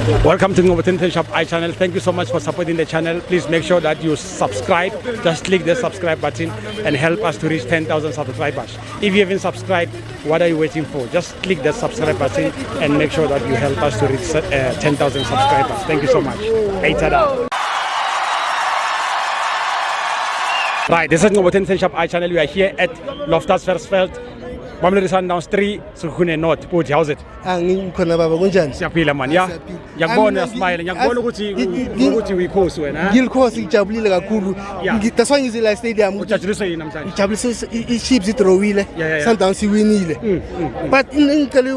Welcome to Ngoboten Shop iChannel. Thank you so much for supporting the channel. Please make sure that you subscribe. Just click the subscribe button and help us to reach 10,000 subscribers. If you haven't subscribed, what are you waiting for? Just click the subscribe button and make sure that you help us to reach 10,000 subscribers. Thank you so much. Hey, tada. Right, this is Ngoboten Shop iChannel. We are here at Loftus Versfeld. Mamelodi Sundowns 3 Sekhukhune North. Bhuti, how's it? Ngikhona baba kunjani? Siyaphila man, yeah. Ngiyakubona uyasmile, ngiyakubona ukuthi uyikhosi wena. Ngilkhosi ngijabulile kakhulu. That's why ngize la stadium. Ujajuliswe yini namhlanje? Ngijabuliswe i-Chiefs idrawile. Sundowns iwinile. But ngicela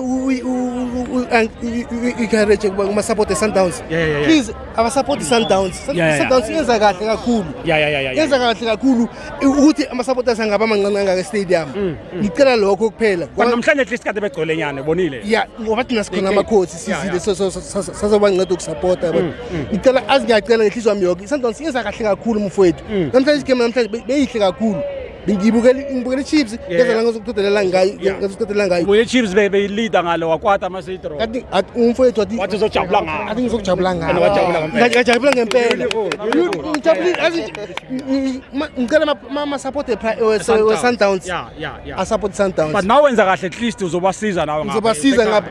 encourage kuma support Sundowns. Please aba support Sundowns. Sundowns yenza kahle kakhulu. Yenza kahle kakhulu ukuthi ama supporters angaba amancane ngaka stadium. Ngicela lokho kuphela. Namhlanje at least kade begcole nyane bonile. Yeah, ngoba thina sikhona amakhosi sizile sazobanceda ukusupporta yabo. Ngicela ngiyacela ngehlizwa wami yonke. Sundowns yenza kahle kakhulu mfowethu. Namhlanje igame namhlanje beyihle kakhulu. Ngibukela Chiefs ngeza ngokuqedelela ngayo. Uye Chiefs leader ngalo wakwata masitro. Kanti umfowethu wathi uzojabula ngayo. Athi ngizokujabula ngayo. Ngajabula ngempela. Ngijabulile ngicela ama support Sundowns. Yeah. A support Sundowns. But now wenza kahle at least uzobasiza nawe ngapha. Uzobasiza ngapha.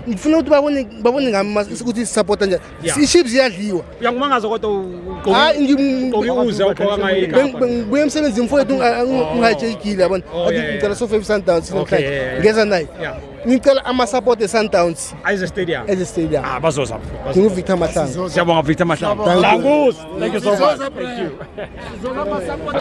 Ngifuna ukuthi babone ngami ukuthi support njani. I-Chiefs iyadliwa. Uyangimangaza kodwa uze uqoka ngayo. Ngibuye emsebenzini mfowethu ungajeyigile yabona. Athi ngicela sofa Sundowns namhlanje. Ngeza naye. Ngicela ama support Sundowns. As a stadium. Bazoza. NginguVictor Mahlangu. Siyabonga Victor Mahlangu. Thank you so much. Thank you.